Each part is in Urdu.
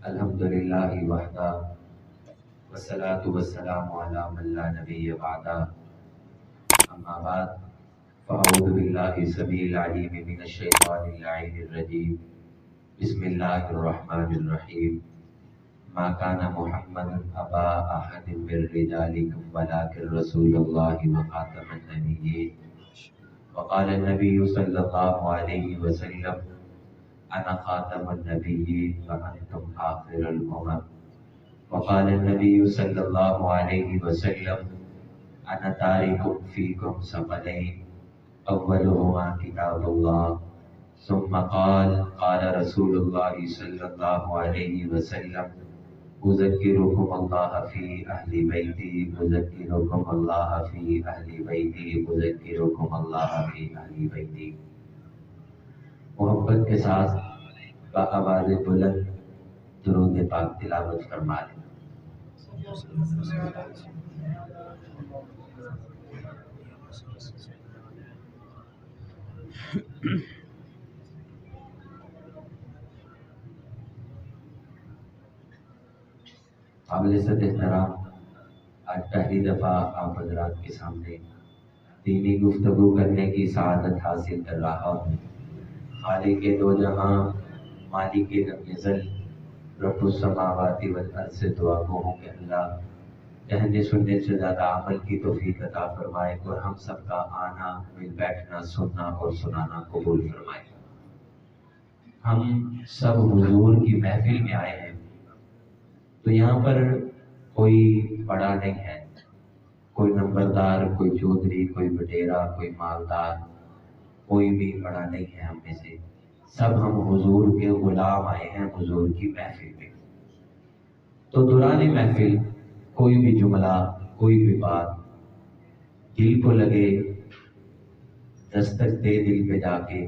الحمدللہ وحدہ والصلاة والسلام علی من لا نبی بعدہ اما بعد فاعوذ باللہ السمیع العلیم من الشیطان اللعین الرجیم بسم اللہ الرحمن الرحیم ما کان محمد ابا احد من رجالکم ولکن رسول اللہ وخاتم النبیین وقال النبی صلی اللہ علیہ وسلم انا خاتم النبیین وانتم آخر الامم وقال النبی صلی اللہ علیہ وسلم انا تارک فیکم ثقلین اولهما کتاب اللہ ثم قال رسول اللہ صلی اللہ علیہ وسلم اذکرکم اللہ فی اہل بیتی اذکرکم اللہ فی اہل بیتی اذکرکم اللہ فی اہل بیتی۔ محبت کے ساتھ بآواز بلند درود پاک تلاوت فرما لیں۔ قابل عزت احترام، آج پہلی دفعہ آپ حضرات کے سامنے دینی گفتگو کرنے کی سعادت حاصل کر رہا ہوں۔ خالق دو جہاں مالک لم یزل رب السماوات والارض سے دعا گو ہوں کہ اللہ کہنے سننے سے زیادہ عمل کی توفیق عطا فرمائے اور ہم سب کا آنا، مل بیٹھنا، سننا اور سنانا قبول فرمائے۔ ہم سب حضور کی محفل میں آئے ہیں تو یہاں پر کوئی بڑا نہیں ہے، کوئی نمبردار، کوئی چودھری، کوئی بٹیرا، کوئی مالدار، کوئی بھی بڑا نہیں ہے ہم میں سے۔ سب ہم حضور کے غلام آئے ہیں حضور کی محفل میں۔ تو دوران محفل کوئی بھی جملہ، کوئی بھی بات دل کو لگے، دستک دے دل پہ جا کے،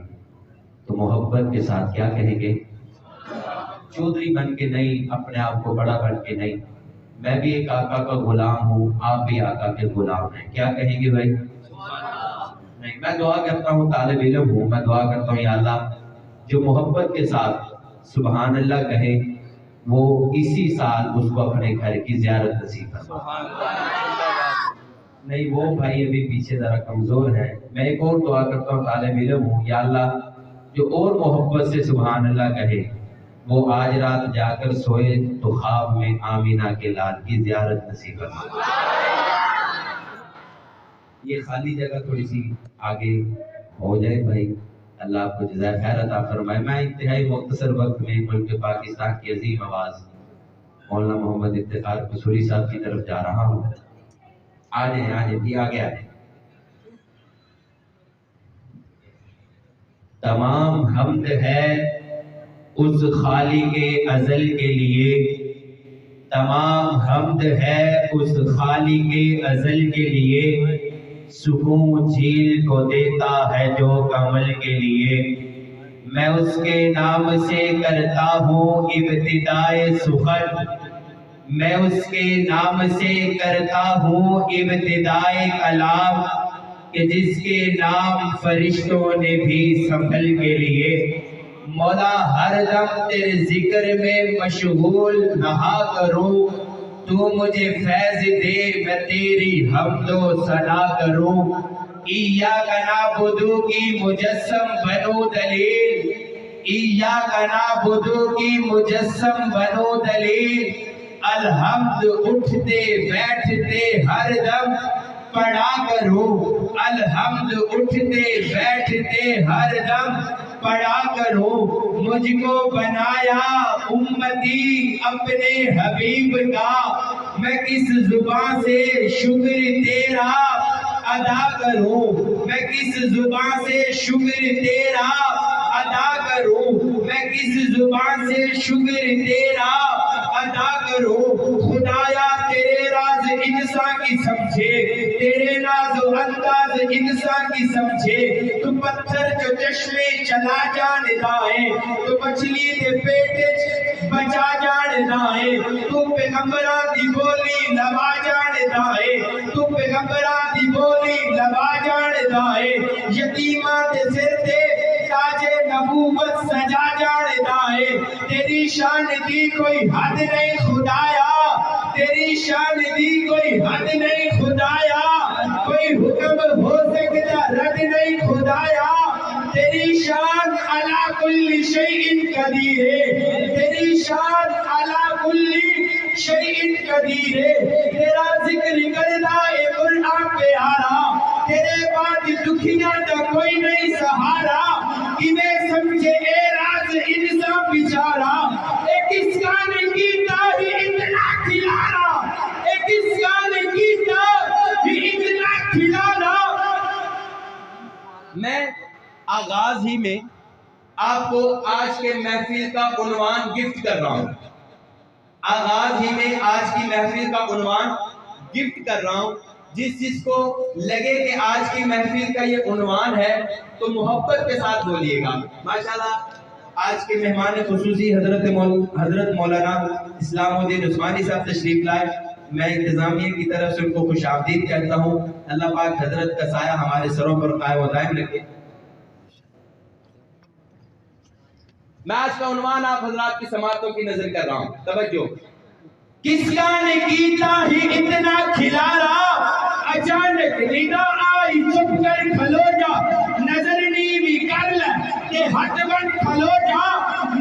تو محبت کے ساتھ کیا کہیں گے؟ چودھری بن کے نہیں، اپنے آپ کو بڑا بن کے نہیں، میں بھی ایک آقا کا غلام ہوں، آپ بھی آقا کے غلام ہیں، کیا کہیں گے بھائی؟ نہیں، میں دعا کرتا ہوں، طالب علم ہوں، میں دعا کرتا ہوں یا اللہ جو محبت کے ساتھ سبحان اللہ کہے وہ اسی سال اس کو اپنے گھر کی زیارت نصیب فرما۔ نہیں، وہ بھائی ابھی پیچھے ذرا کمزور ہے، میں ایک اور دعا کرتا ہوں، طالب علم ہوں، یا اللہ جو اور محبت سے سبحان اللہ کہے وہ آج رات جا کر سوئے تو خواب میں آمینہ کے لال کی زیارت نصیب فرما۔ یہ خالی جگہ تھوڑی سی آگے ہو جائے بھائی، اللہ آپ کو جزائے خیر عطا فرمائے۔ میں انتہائی مختصر وقت میں ملک پاکستان کی عظیم آواز مولانا محمد افتخار قصوری صاحب کی طرف جا رہا ہوں۔ آجائیں بھی آگے آجائیں۔ تمام حمد ہے اس خالق ازل کے لیے، تمام حمد ہے اس خالق ازل کے لیے، سکون جھیل کو دیتا ہے جو کمل کے لیے، میں اس کے نام سے کرتا ہوں ابتدائے سخن، میں اس کے نام سے کرتا ہوں ابتدائے کلام، کہ جس کے نام فرشتوں نے بھی سنبھل کے لیے، مولا ہر دم تیرے ذکر میں مشغول رہا کروں، تو مجھے فیض دے میں تیری حمد و ثنا کروں، ایاک نعبد کی مجسم بنو دلیل، ایاک نعبد کی مجسم بنو دلیل، الحمد اٹھتے بیٹھتے ہر دم پڑھا کروں، الحمد اٹھتے بیٹھتے ہر دم پڑھا کروں، مجھ کو بنایا امتی اپنے حبیب کا، میں کس زبان سے شکر تیرا ادا کروں، میں کس زبان سے شکر تیرا ادا کروں، میں کس زبان سے شکر تیرا ادا کروں، خدایا تیرے راز انسان کی سمجھے، تیرے راز و انداز انسان کی سمجھے، تو پتھر جو چشمے چلا جانتا ہے، تو مچھلی دے پیٹے بچا جانتا ہے، تو پیغمبران دی بولی لبا جانتا ہے، تو پیغمبران دی بولی لبا جانتا ہے، یتیمان دے سر تے تاج نبوت سجا جاندا ہے تیری شان دی کوئی حد نہیں خدایا تیری شان دی کوئی حد نہیں خدایا کوئی حکم ہو سکتا رد نہیں خدایا تیری شان علی کل شیء قدیر ہے تیری شان علی کل شیء قدیر ہے تیرا ذکر کرنا اے قرآن پیارا تیرے بعد دکھیاں دا کوئی نہیں سہارا انہیں سمجھے اے راز انسان بیچارا اے کس کا نے کیتا ہی اتنا کھلانا اے کس کا نے کیتا ہی اتنا کھلانا۔ میں آغاز ہی میں آپ کو آج کے محفل کا عنوان گفٹ کر رہا ہوں آغاز ہی میں آج کی محفل کا عنوان گفٹ کر رہا ہوں جس کو لگے کہ آج کی محفل کا یہ عنوان ہے تو محبت کے ساتھ بولیے گا۔ ماشاءاللہ آج کے مہمان خصوصی حضرت مولانا اسلام الدین عثمانی صاحب تشریف لائے میں انتظامیہ کی طرف سے ان کو خوش آمدید کہتا ہوں۔ اللہ پاک حضرت کا سایہ ہمارے سروں پر قائم و دائم رکھے۔ میں آج کا عنوان آپ حضرات کی سماعتوں کی نظر کر رہا ہوں، توجہ۔ کس کا نے کیتا ہی اتنا کھلانا اچانک ندا آئی چپ کر کھلو جا نظر نیوی کر لے کہ ہٹ بن کھلو جا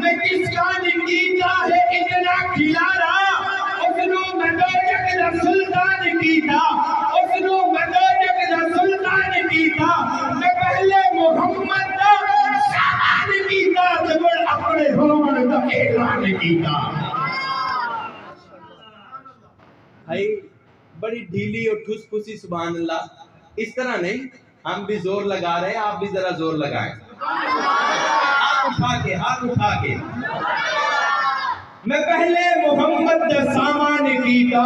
میں کس کا نے کیتا ہے اتنا کھلانا اسنو مدوجک دا سلطان کیتا اسنو مدوجک دا سلطان کیتا میں پہلے محمد دا سامان کیتا جبڑ اپنے ہومن دا اعلان کیتا۔ بھائی بڑی ڈھیلی اور ٹھس پھسی سبحان اللہ، اس طرح نہیں، ہم بھی زور لگا رہے ہیں، آپ بھی ذرا زور لگائیں، ہاتھ اٹھا کے میں پہلے محمد دا سامان کیتا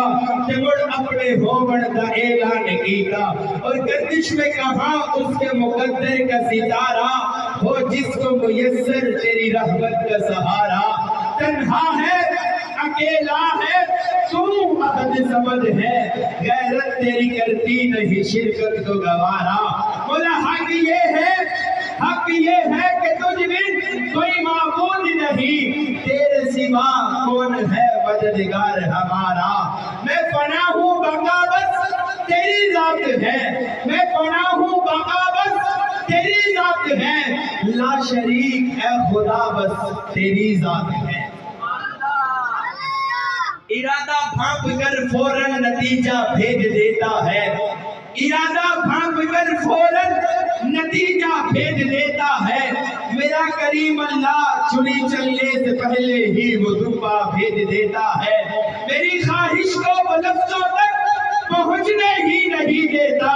تے مڑ اپنے ہومن دا اعلان کیتا اور گردش میں کہا اس کے مقدر کا ستارہ ہو جس کو میسر تیری رحمت کا سہارا تنہا ہے اکیلا ہے تو احد سمد ہے غیرت تیری کرتی نہیں شرکت کو گوارا مولا حق یہ ہے کہ تجھ بن کوئی معبود نہیں تیرے سوا کون ہے مددگار ہمارا میں فنا ہوں بقا بس تیری ذات ہے میں فنا ہوں بقا بس تیری ذات ہے لا شریک اے خدا بس تیری ذات ہے۔ ارادہ بھانپ کر فوراً نتیجہ بھیج دیتا ہے ارادہ بھانپ کر فوراً نتیجہ بھیج دیتا ہے میرا کریم اللہ چنی چلنے سے پہلے ہی وہ دعا بھیج دیتا ہے میری خواہش کو وہ لفظوں تک پہنچنے ہی نہیں دیتا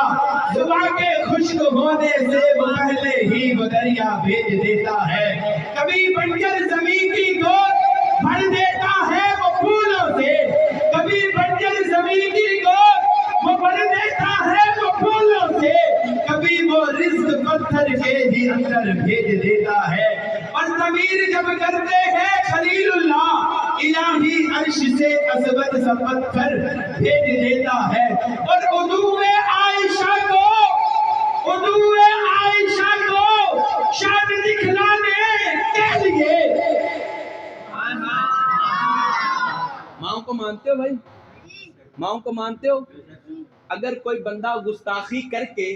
زبان کے خشک ہونے سے وہ پہلے ہی وہ دریا بھیج دیتا ہے کبھی بنجر زمین کی گود بھر دیتا ہے وہ پھولوں سے کبھی بنجر زمین کی گود وہ بھر دیتا ہے وہ پھولوں سے کبھی وہ رزق پتھر کے ہی اندر بھیج دیتا ہے اور ضمیر جب کرتے ہیں خلیل اللہ الہی عرش سے عظمت سا پتھر بھیج دیتا ہے اور عدوِ عائشہ کو شان دکھلانے کے لیے ماؤں کو مانتے ہو بھائی ماؤں کو مانتے ہو اگر کوئی بندہ گستاخی کر کے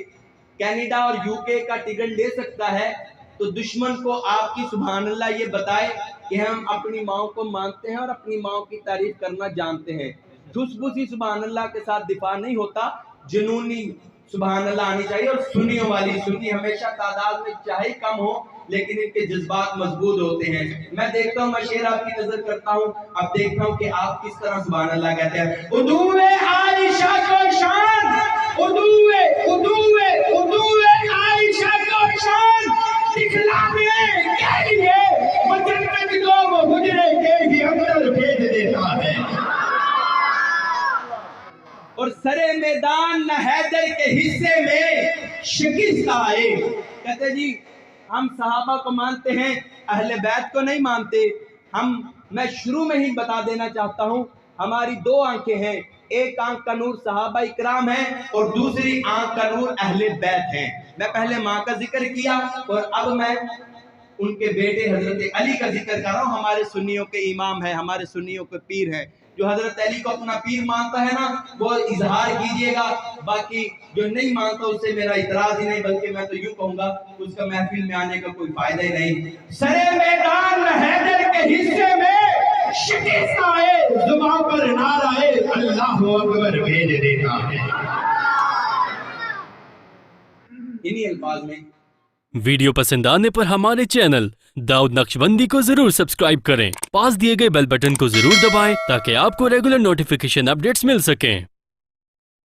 کینیڈا اور یو کے کا ٹکٹ لے سکتا ہے تو دشمن کو آپ کی سبحان اللہ یہ بتائے کہ ہم اپنی ماؤں کو مانتے ہیں اور اپنی ماؤں کی تعریف کرنا جانتے ہیں ٹھس پھسی سبحان اللہ کے ساتھ دفاع نہیں ہوتا جنونی سبحان اللہ آنی چاہیے اور سنیوں والی سنی ہمیشہ تعداد میں چاہے کم ہو لیکن ان کے جذبات مضبوط ہوتے ہیں میں دیکھتا ہوں میں شعر آپ کی نظر کرتا ہوں اب دیکھتا ہوں کہ آپ کس طرح سبحان اللہ کہتے ہیں عدوِ عائشہ کو شان عدوِ عائشہ کو شان دکھلانے کے لیے وہ جنت کو وہ حجرے کے ہی اندر بھیج دیتا ہے اور سرے میدان نہ حیدر کے حصے میں شکست آئے کہتے جی ہم صحابہ کو مانتے ہیں اہل بیت کو نہیں مانتے میں شروع میں ہی بتا دینا چاہتا ہوں ہماری دو آنکھیں ہیں ایک آنکھ کا نور صحابہ اکرام ہے اور دوسری آنکھ کا نور اہل بیت ہیں میں پہلے ماں کا ذکر کیا اور اب میں ان کے بیٹے حضرت علی کا ذکر کر رہا ہوں، ہمارے سنیوں کے امام ہیں، ہمارے سنیوں کے پیر ہیں. جو حضرت علی کو اپنا پیر مانتا ہے نا وہ اظہار کیجئے گا، باقی جو نہیں مانتا اس سے میرا اعتراض ہی نہیں، بلکہ میں تو یوں کہوں گا اس کا محفل میں آنے کا کوئی فائدہ ہی نہیں. سرے میدان حیدر کے حصے میں شکست آئے، زبان پر نعرہ اللہ اکبر بھیج دیتا ہے. انہی الفاظ میں ویڈیو پسند آنے پر ہمارے چینل داؤد نقشبندی کو ضرور سبسکرائب کریں، پاس دیے گئے بیل بٹن کو ضرور دبائیں تاکہ آپ کو ریگولر نوٹیفیکیشن اپڈیٹس مل سکیں.